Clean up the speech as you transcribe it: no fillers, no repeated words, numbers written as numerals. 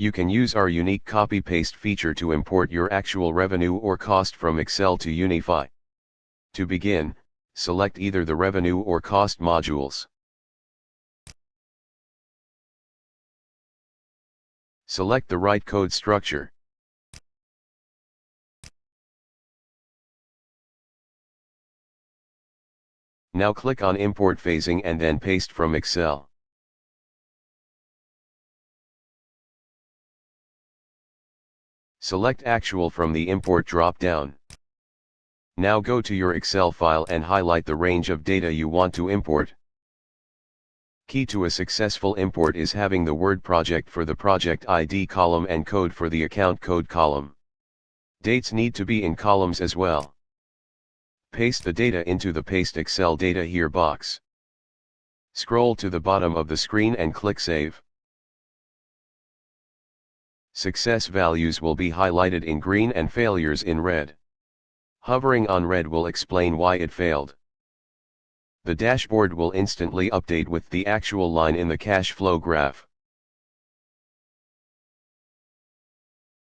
You can use our unique copy-paste feature to import your actual revenue or cost from Excel to UniPhi. To begin, select either the revenue or cost modules. Select the right code structure. Now click on Import Phasing and then Paste from Excel. Select Actual from the Import drop-down. Now go to your Excel file and highlight the range of data you want to import. Key to a successful import is having the word project for the project ID column and code for the account code column. Dates need to be in columns as well. Paste the data into the Paste Excel Data Here box. Scroll to the bottom of the screen and click Save. Success values will be highlighted in green and failures in red. Hovering on red will explain why it failed. The dashboard will instantly update with the actual line in the cash flow graph.